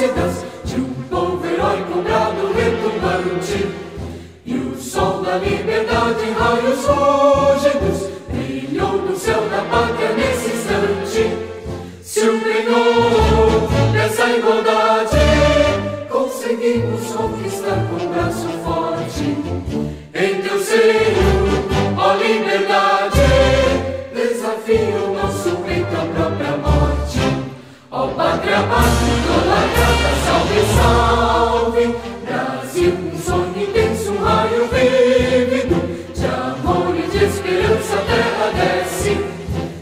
cegas de um povo herói com brado retumbante. E o sol da liberdade, raios fúlgidos, brilhou no céu da pátria nesse instante. Se empenhou nessa igualdade, conseguimos conquistar com braço forte. Em teu seio, ó liberdade, desafia o nosso peito à própria morte. Ó pátria, pátria, idolatrada, salve, salve. Brasil, um sonho intenso, um raio vívido de amor e de esperança, a terra desce.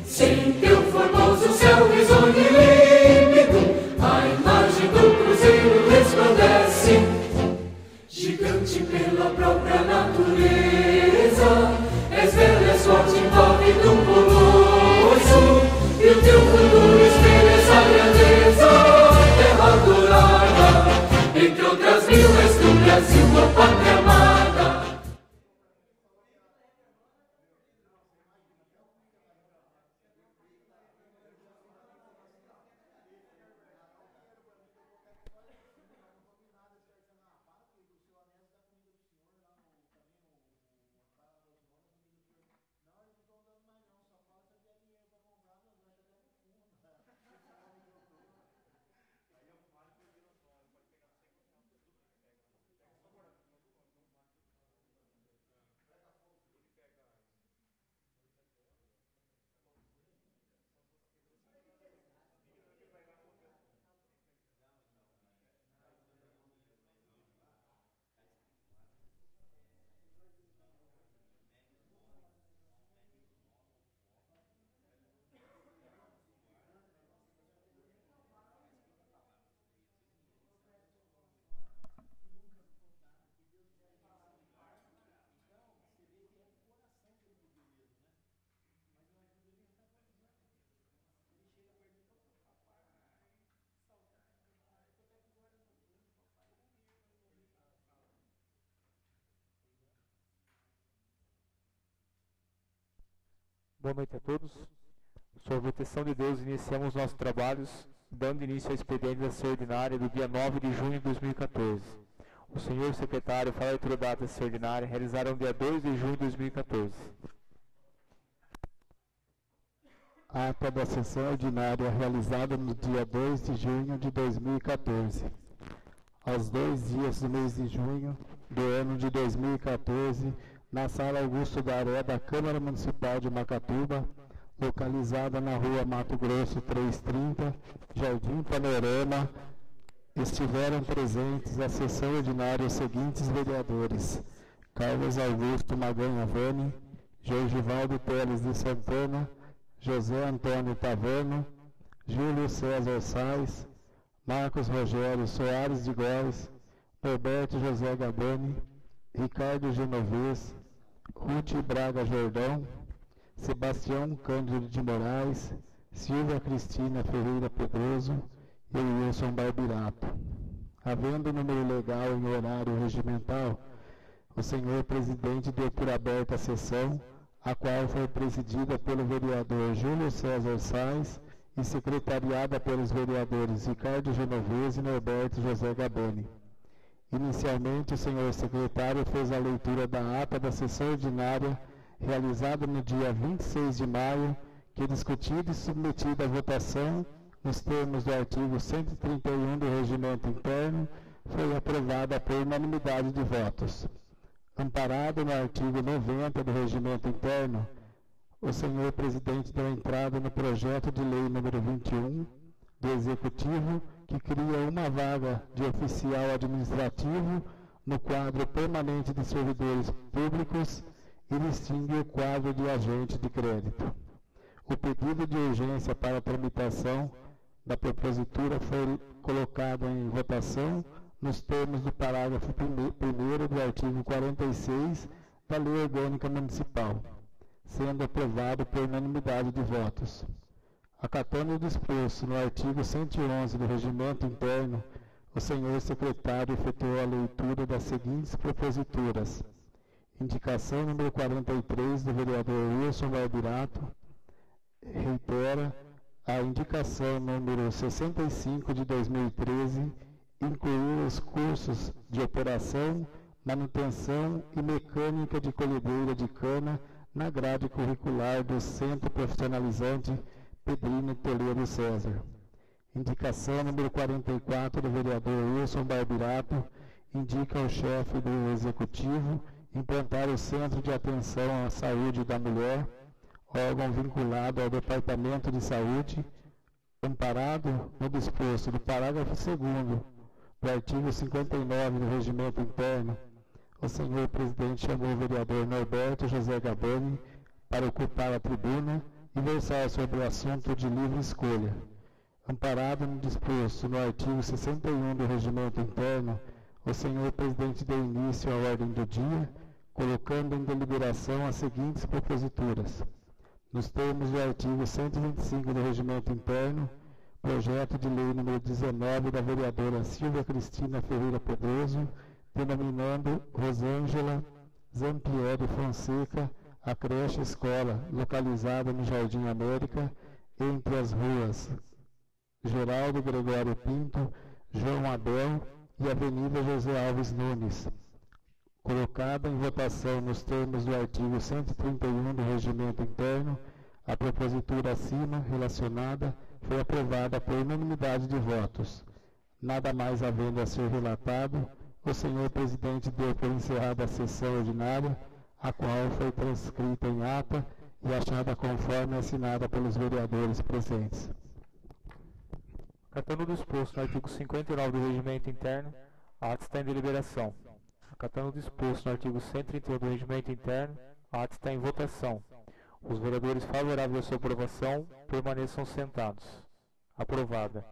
Sem teu formoso céu risonho e límpido, a imagem do cruzeiro resplandece. Gigante pela própria natureza, és bela, és forte, impávido, um colosso. E o teu futuro espelha essa grandeza, terra adorada. Entre outras mil és do Brasil, a pátria amada. Boa noite a todos. Sob a proteção de Deus, iniciamos nossos trabalhos, dando início à expediente da sessão ordinária do dia 9 de junho de 2014. O senhor secretário fala a leitura da ata da sessão ordinária, realizada no dia 2 de junho de 2014. Ata da sessão ordinária realizada no dia 2 de junho de 2014. Aos 2 dias do mês de junho do ano de 2014, na Sala Augusto Daré da Câmara Municipal de Macatuba, localizada na Rua Mato Grosso 330, Jardim Panorama, estiveram presentes à sessão ordinária os seguintes vereadores: Carlos Augusto Maganha Vani, Jorgivaldo Teles de Santana, José Antônio Taverno, Júlio César Sais, Marcos Rogério Soares de Góes, Roberto José Gabani, Ricardo Genovez, Ruth Braga Jordão, Sebastião Cândido de Moraes, Silvia Cristina Ferreira Pedroso e Wilson Barbirato. Havendo número legal em horário regimental, o senhor presidente deu por aberta a sessão, a qual foi presidida pelo vereador Júlio César Sais e secretariada pelos vereadores Ricardo Genovez e Norberto José Gabani. Inicialmente, o senhor secretário fez a leitura da ata da sessão ordinária realizada no dia 26 de maio, que, discutida e submetida à votação, nos termos do artigo 131 do Regimento Interno, foi aprovada por unanimidade de votos. Amparado no artigo 90 do Regimento Interno, o senhor presidente deu entrada no projeto de lei número 21 do Executivo, que cria uma vaga de oficial administrativo no quadro permanente de servidores públicos e distingue o quadro de agente de crédito. O pedido de urgência para a tramitação da propositura foi colocado em votação nos termos do parágrafo 1º do artigo 46 da Lei Orgânica Municipal, sendo aprovado por unanimidade de votos. Acatando o disposto no artigo 111 do Regimento Interno, o senhor secretário efetuou a leitura das seguintes proposituras. Indicação número 43 do vereador Wilson Barbirato reitera a indicação número 65 de 2013 incluir os cursos de operação, manutenção e mecânica de colhedeira de cana na grade curricular do Centro Profissionalizante Pedrino Toledo César. Indicação número 44 do vereador Wilson Barbirato indica ao chefe do Executivo implantar o Centro de Atenção à Saúde da Mulher, órgão vinculado ao Departamento de Saúde, amparado no disposto do parágrafo 2º do artigo 59 do Regimento Interno. O senhor presidente chamou o vereador Norberto José Gabani para ocupar a tribuna e versar sobre o assunto de livre escolha. Amparado no disposto no artigo 61 do Regimento Interno, o senhor presidente deu início à ordem do dia, colocando em deliberação as seguintes proposituras. Nos termos do artigo 125 do Regimento Interno, projeto de lei número 19 da vereadora Silvia Cristina Ferreira Pedroso, denominando Rosângela Zampieri Fonseca a creche escola localizada no Jardim América, entre as ruas Geraldo Gregório Pinto, João Abel e Avenida José Alves Nunes. Colocada em votação nos termos do artigo 131 do Regimento Interno, a propositura acima relacionada foi aprovada por unanimidade de votos. Nada mais havendo a ser relatado, o senhor presidente deu por encerrada a sessão ordinária, a qual foi transcrita em ata e achada conforme assinada pelos vereadores presentes. Acatando o disposto no artigo 59 do Regimento Interno, a ata está em deliberação. Acatando o disposto no artigo 131 do Regimento Interno, a ata está em votação. Os vereadores favoráveis à sua aprovação permaneçam sentados. Aprovada.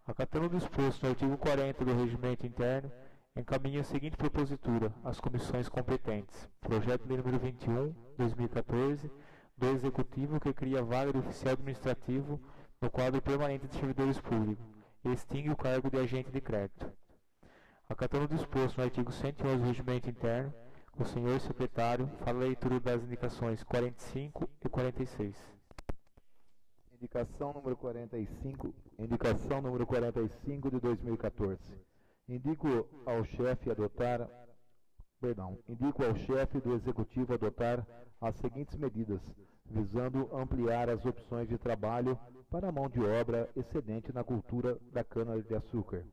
Acatando o disposto no artigo 40 do Regimento Interno, encaminha a seguinte propositura às comissões competentes. Projeto de lei número 21, 2014, do Executivo que cria vaga de oficial administrativo no quadro permanente de servidores públicos e extingue o cargo de agente de crédito. Acatando o disposto no artigo 111 do Regimento Interno, o senhor secretário fala a leitura das indicações 45 e 46. Indicação número 45 de 2014. Indico ao chefe do Executivo adotar as seguintes medidas, visando ampliar as opções de trabalho para a mão de obra excedente na cultura da cana-de-açúcar.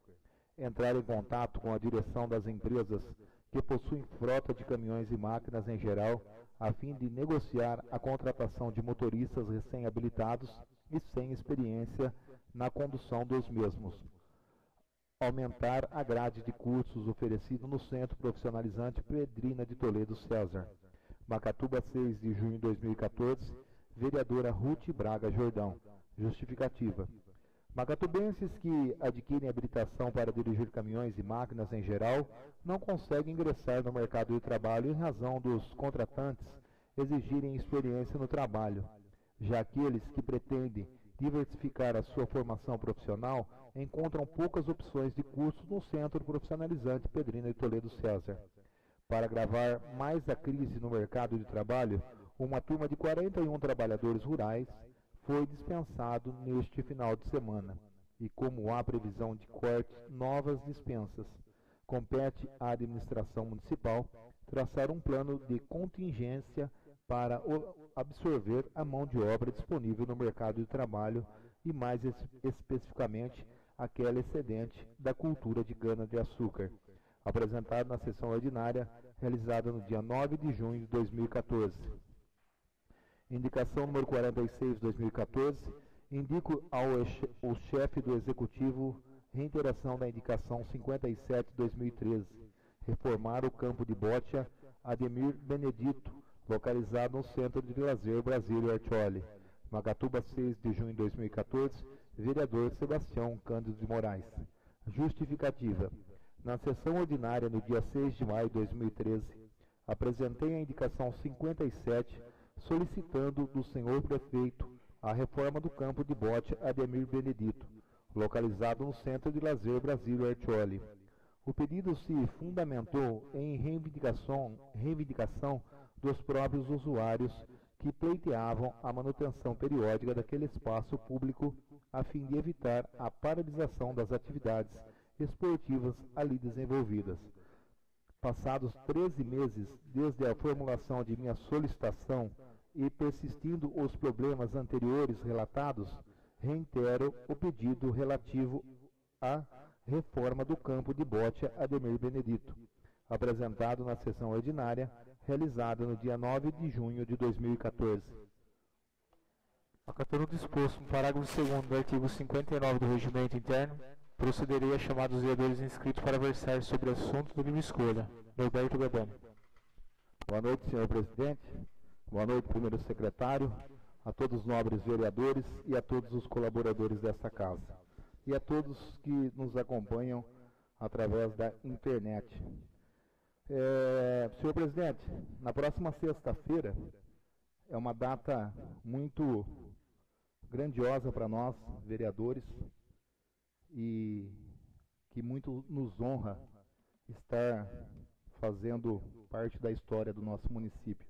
Entrar em contato com a direção das empresas que possuem frota de caminhões e máquinas em geral, a fim de negociar a contratação de motoristas recém-habilitados e sem experiência na condução dos mesmos. Aumentar a grade de cursos oferecido no Centro Profissionalizante Pedrina de Toledo César. Macatuba, 6 de junho de 2014, vereadora Ruth Braga Jordão. Justificativa. Macatubenses que adquirem habilitação para dirigir caminhões e máquinas em geral não conseguem ingressar no mercado de trabalho em razão dos contratantes exigirem experiência no trabalho. Já aqueles que pretendem diversificar a sua formação profissional encontram poucas opções de cursos no Centro Profissionalizante Pedrina de Toledo César. Para agravar mais a crise no mercado de trabalho, uma turma de 41 trabalhadores rurais foi dispensado neste final de semana. E como há previsão de cortes, novas dispensas, compete à administração municipal traçar um plano de contingência para absorver a mão de obra disponível no mercado de trabalho e, mais especificamente, aquela excedente da cultura de cana-de-açúcar, apresentado na sessão ordinária realizada no dia 9 de junho de 2014. Indicação número 46 de 2014, indico ao chefe do Executivo reiteração da indicação 57 de 2013, reformar o campo de bote Ademir Benedito, localizado no Centro de Lazer Brasília Artioli. Macatuba, 6 de junho de 2014, vereador Sebastião Cândido de Moraes. Justificativa. Na sessão ordinária, no dia 6 de maio de 2013, apresentei a indicação 57, solicitando do senhor prefeito a reforma do campo de bote Ademir Benedito, localizado no Centro de Lazer Brasília Artioli. O pedido se fundamentou em reivindicação dos próprios usuários que pleiteavam a manutenção periódica daquele espaço público a fim de evitar a paralisação das atividades esportivas ali desenvolvidas. Passados 13 meses desde a formulação de minha solicitação e persistindo os problemas anteriores relatados, reitero o pedido relativo à reforma do campo de bote Ademir Benedito, apresentado na sessão ordinária, realizada no dia 9 de junho de 2014. Acatando o disposto no parágrafo 2º do artigo 59 do Regimento Interno, procederei a chamar os vereadores inscritos para versar sobre assuntos do livre escolha. Norberto Gabani. Boa noite, senhor presidente. Boa noite, primeiro secretário, a todos os nobres vereadores e a todos os colaboradores desta casa. E a todos que nos acompanham através da internet. Senhor presidente, na próxima sexta-feira é uma data muito grandiosa para nós, vereadores, e que muito nos honra estar fazendo parte da história do nosso município.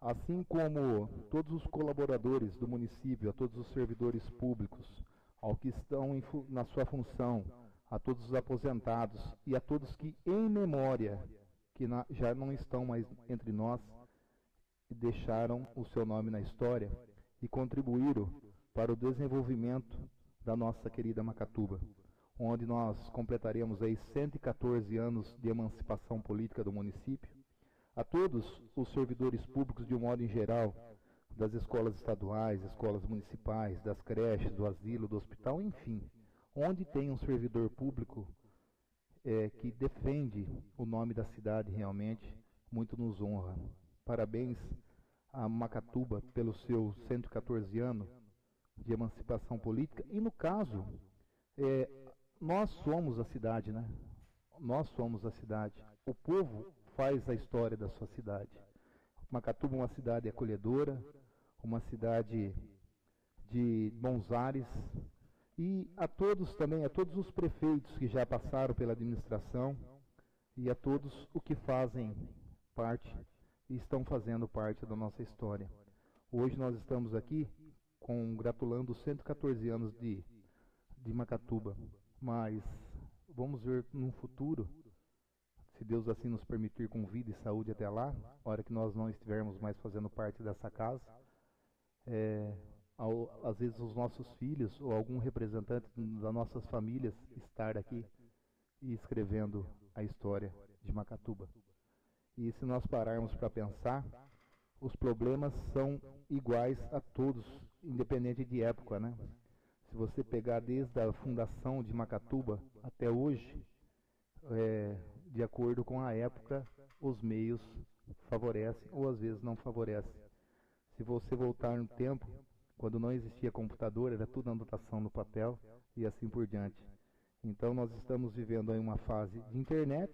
Assim como todos os colaboradores do município, a todos os servidores públicos, ao que estão na sua função, a todos os aposentados e a todos que, em memória, que já não estão mais entre nós, e deixaram o seu nome na história e contribuíram para o desenvolvimento da nossa querida Macatuba, onde nós completaremos aí 114 anos de emancipação política do município. A todos os servidores públicos, de um modo em geral, das escolas estaduais, escolas municipais, das creches, do asilo, do hospital, enfim, onde tem um servidor público que defende o nome da cidade realmente, muito nos honra. Parabéns a Macatuba pelos seus 114 anos de emancipação política. E no caso, nós somos a cidade, né? Nós somos a cidade. O povo faz a história da sua cidade. Macatuba é uma cidade acolhedora, uma cidade de bons ares. E a todos também, a todos os prefeitos que já passaram pela administração e a todos os que fazem parte e estão fazendo parte da nossa história. Hoje nós estamos aqui congratulando os 114 anos de Macatuba, mas vamos ver no futuro, se Deus assim nos permitir, com vida e saúde até lá, hora que nós não estivermos mais fazendo parte dessa casa, às vezes os nossos filhos ou algum representante das nossas famílias estar aqui e escrevendo a história de Macatuba. E se nós pararmos para pensar, os problemas são iguais a todos, independente de época, né? Se você pegar desde a fundação de Macatuba até hoje, de acordo com a época, os meios favorecem ou às vezes não favorecem. Se você voltar no tempo, quando não existia computador, era tudo anotação no papel e assim por diante. Então nós estamos vivendo aí uma fase de internet,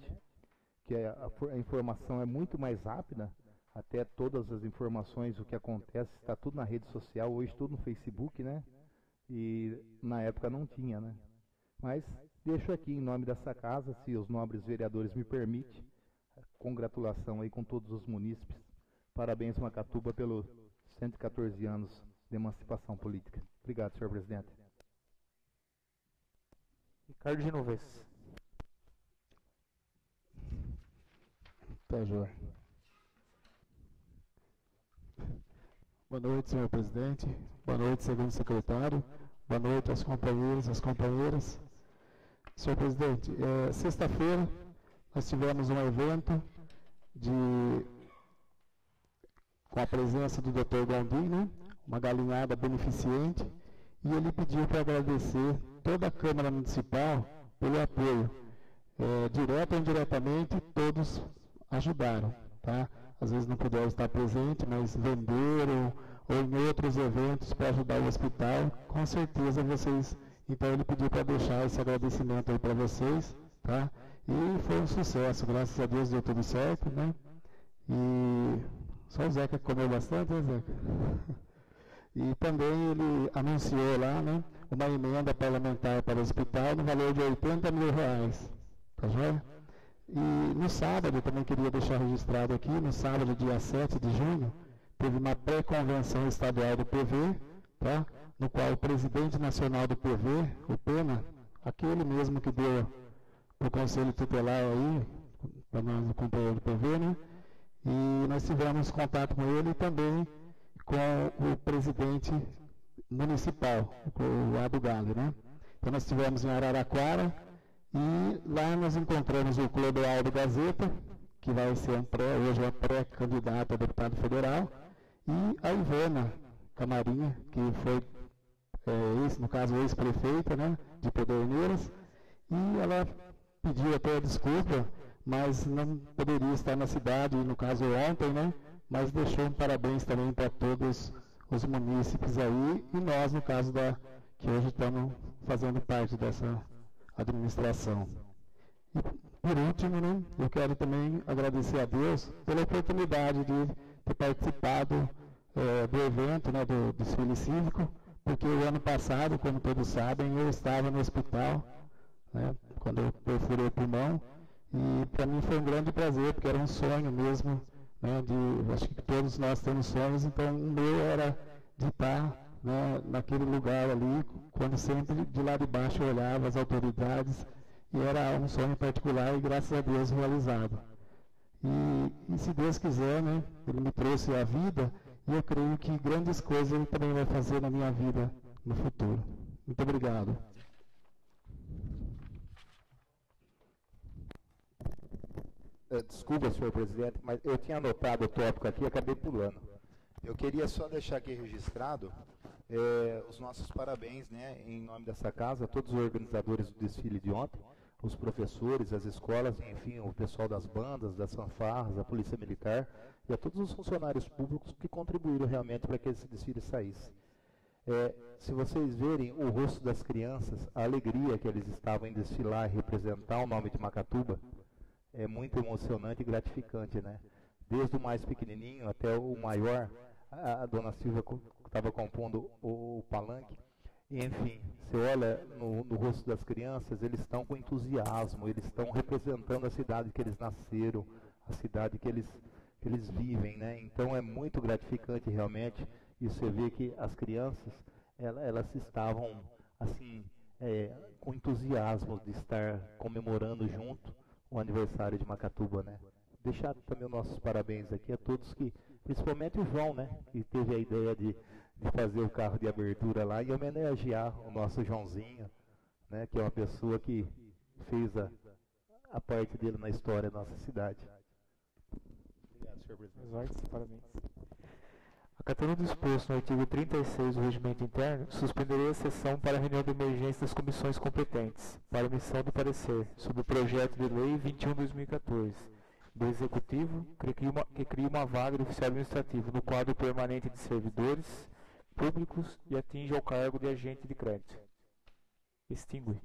que a informação é muito mais rápida, até todas as informações, o que acontece, está tudo na rede social, hoje tudo no Facebook, né? E na época não tinha, né? Mas deixo aqui em nome dessa casa, se os nobres vereadores me permitem, congratulação aí com todos os munícipes. Parabéns, Macatuba, pelos 114 anos de emancipação política. Obrigado, senhor presidente. Ricardo Genovez. Tá, joia. Boa noite, senhor presidente. Boa noite, segundo secretário. Boa noite aos companheiros e às companheiras. Senhor presidente, sexta-feira nós tivemos um evento com a presença do Dr. Gondim, né? Uma galinhada beneficente, e ele pediu para agradecer toda a Câmara Municipal pelo apoio. Direto ou indiretamente, todos ajudaram, tá? Às vezes não puderam estar presentes, mas venderam ou em outros eventos para ajudar o hospital, com certeza vocês. Então ele pediu para deixar esse agradecimento aí para vocês, tá? E foi um sucesso, graças a Deus deu tudo certo, né? E só o Zeca comeu bastante, né, Zeca? E também ele anunciou lá, né, uma emenda parlamentar para o hospital no valor de R$80 mil, tá joia? E no sábado, também queria deixar registrado aqui, no sábado, dia 7 de junho, teve uma pré-convenção estadual do PV, tá? No qual o presidente nacional do PV, o Pena, aquele mesmo que deu para o Conselho Tutelar aí, para nós, o companheiro PV, né? E nós tivemos contato com ele e também com o presidente municipal, o Ado Gale, né? Então nós estivemos em Araraquara e lá nós encontramos o Clodoaldo Gazeta, que vai ser hoje é pré-candidato a deputado federal, e a Ivana Camarinha, que foi, no caso, ex-prefeita, né, de Pederneiras, e ela pediu até desculpa, mas não poderia estar na cidade, no caso ontem, né, mas deixou um parabéns também para todos os munícipes aí, e nós, no caso que hoje estamos fazendo parte dessa administração. E, por último, né, eu quero também agradecer a Deus pela oportunidade de ter participado do evento, né, do desfile cívico, porque o ano passado, como todos sabem, eu estava no hospital, né, quando eu perfurei o pulmão, e para mim foi um grande prazer, porque era um sonho mesmo, né, acho que todos nós temos sonhos, então o meu era de estar, né, naquele lugar ali, quando sempre de lá de baixo eu olhava as autoridades, e era um sonho particular e graças a Deus realizado. E se Deus quiser, né, Ele me trouxe a vida e eu creio que grandes coisas Ele também vai fazer na minha vida no futuro. Muito obrigado. Desculpa, senhor presidente, mas eu tinha anotado o tópico aqui e acabei pulando. Eu queria só deixar aqui registrado os nossos parabéns, né, em nome dessa casa, a todos os organizadores do desfile de ontem, os professores, as escolas, enfim, o pessoal das bandas, das fanfarras, a Polícia Militar e a todos os funcionários públicos que contribuíram realmente para que esse desfile saísse. Se vocês verem o rosto das crianças, a alegria que eles estavam em desfilar e representar o nome de Macatuba, é muito emocionante e gratificante, né? Desde o mais pequenininho até o maior, a dona Silvia estava compondo o palanque. E, enfim, você olha no rosto das crianças, eles estão com entusiasmo, eles estão representando a cidade que eles nasceram, a cidade que eles vivem, né? Então é muito gratificante realmente, e você vê que as crianças, elas estavam assim, com entusiasmo de estar comemorando junto o aniversário de Macatuba, né? Deixar também os nossos parabéns aqui a todos que, principalmente o João, né, que teve a ideia de fazer o carro de abertura lá e homenagear o nosso Joãozinho, né, que é uma pessoa que fez a parte dele na história da nossa cidade. Obrigado, senhor presidente. Parabéns. Acatando o disposto no artigo 36 do Regimento Interno, suspenderei a sessão para a reunião de emergência das comissões competentes, para emissão do parecer sobre o projeto de lei 21/2014, do Executivo, que cria uma vaga de oficial administrativo no quadro permanente de servidores públicos e atinge ao cargo de agente de crédito. Extingue.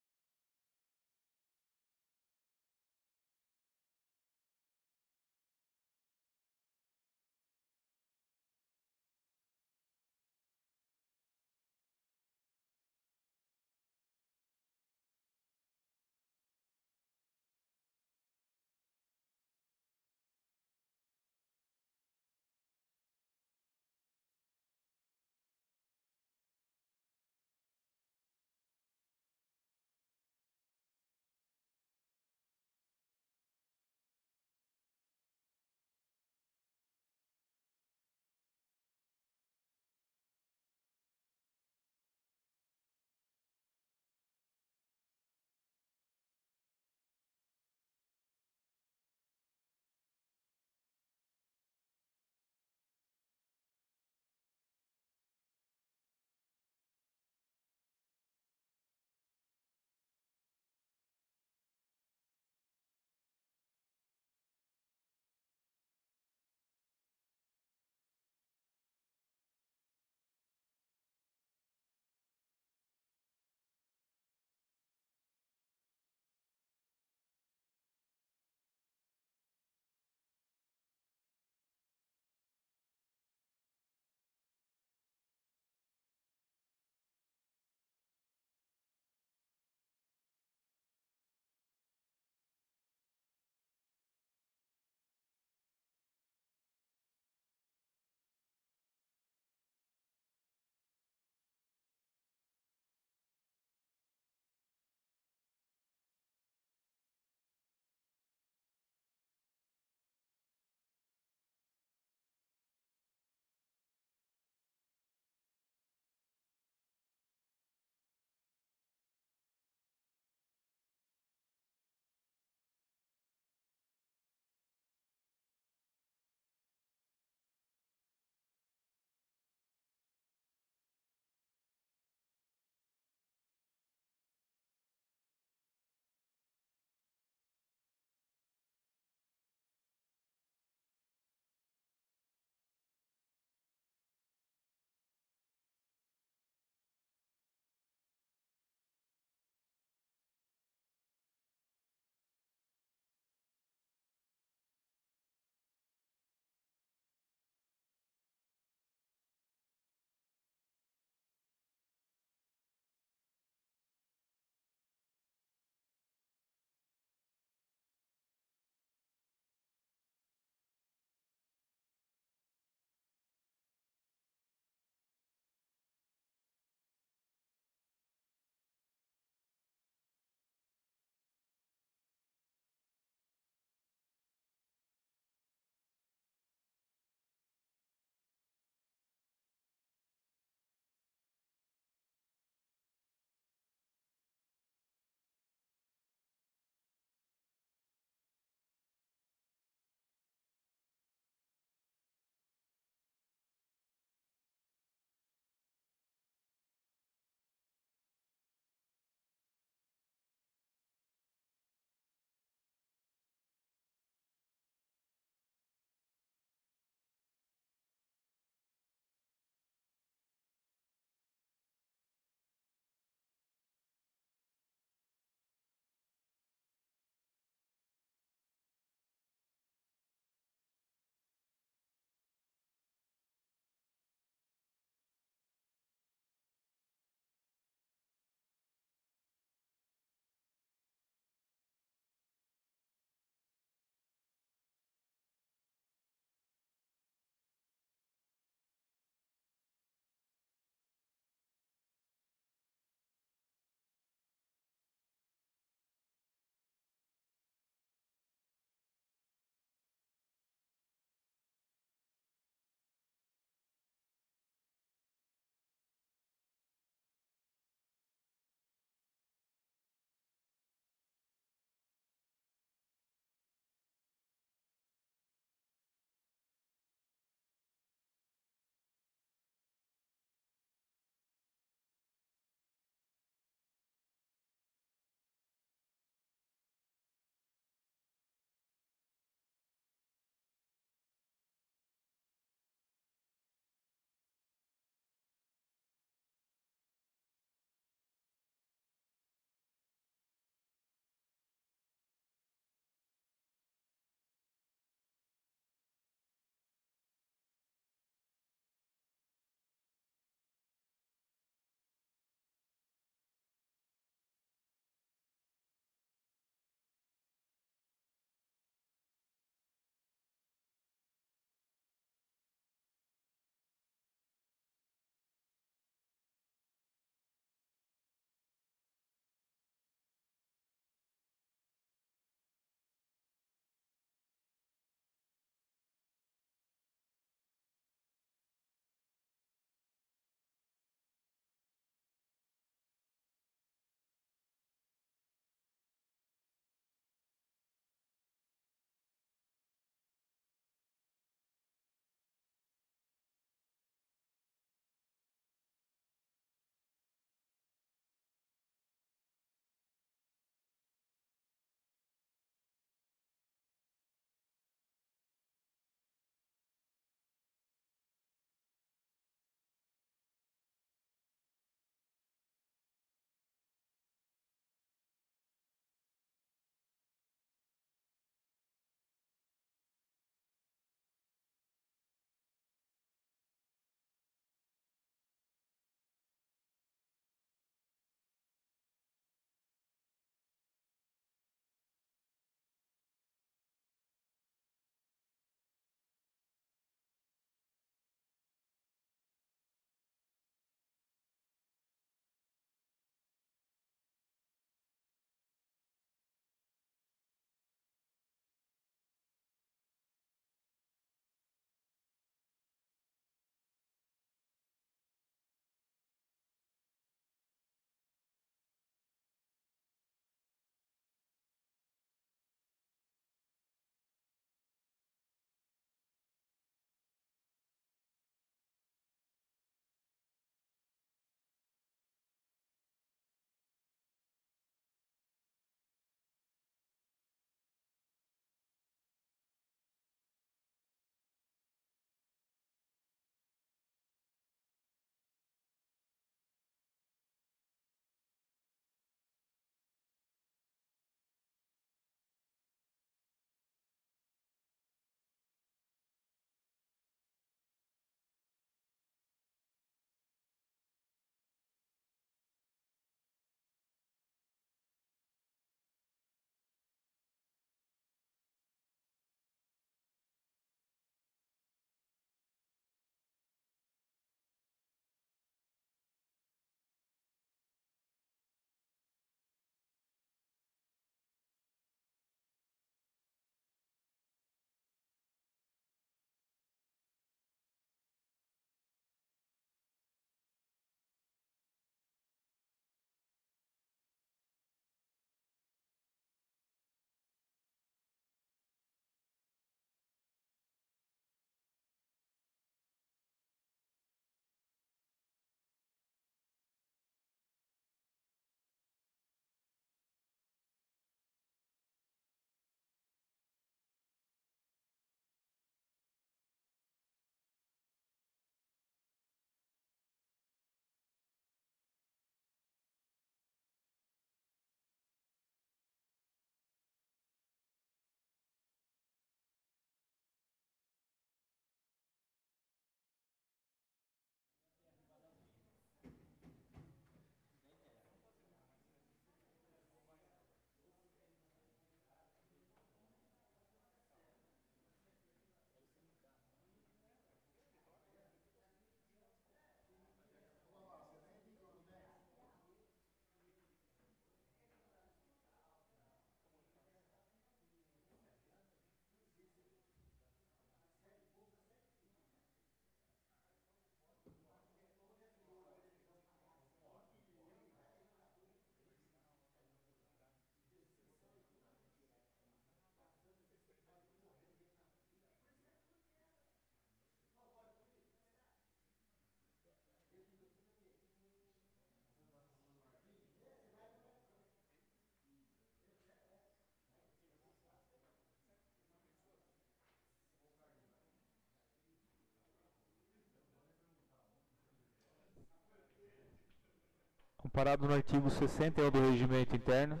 Amparado no artigo 61 do Regimento Interno,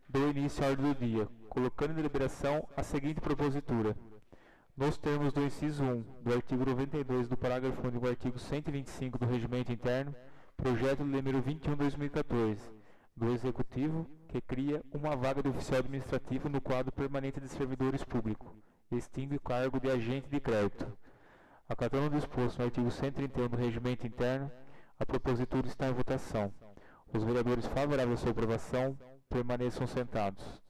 dou início à ordem do dia, colocando em deliberação a seguinte propositura. Nos termos do inciso 1 do artigo 92 do parágrafo único do artigo 125 do Regimento Interno, projeto de lei número 21/2014, do Executivo, que cria uma vaga de oficial administrativo no quadro permanente de servidores públicos, extingue o cargo de agente de crédito. Acatando o disposto no artigo 131 do Regimento Interno, a propositura está em votação. Os vereadores favoráveis à sua aprovação permaneçam sentados.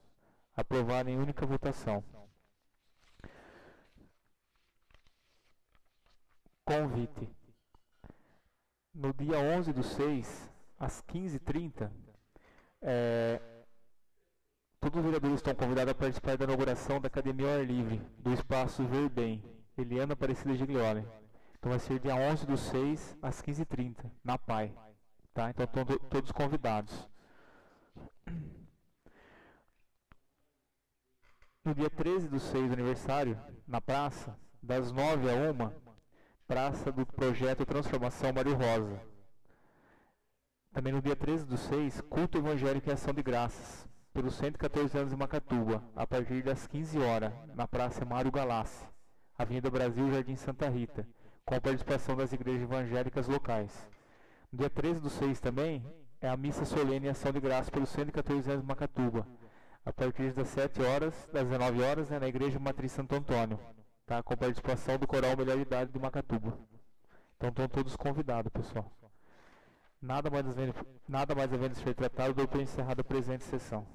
Aprovado em única votação. Convite. No dia 11/6, às 15h30, todos os vereadores estão convidados a participar da inauguração da Academia ao Ar Livre, do Espaço Verbem, Eliana Aparecida Giglioli. Então vai ser dia 11/6, às 15h30, na PAI. Tá? Então estão todos convidados. No dia 13/6, aniversário, na praça, das 9 a 1, praça do projeto Transformação Mário Rosa. Também no dia 13/6, culto evangélico em ação de graças, pelos 114 anos de Macatuba, a partir das 15 horas, na praça Mário Galassi, Avenida Brasil, Jardim Santa Rita, com a participação das igrejas evangélicas locais. No dia 13/6 também, é a missa solene em ação de graças pelos 114 anos de Macatuba, a partir das 7 horas, das 19 horas, na Igreja Matriz Santo Antônio, tá? Com participação do Coral Melhor Idade de Macatuba. Então estão todos convidados, pessoal. Nada mais havendo ser tratado, dou por encerrada a presente sessão.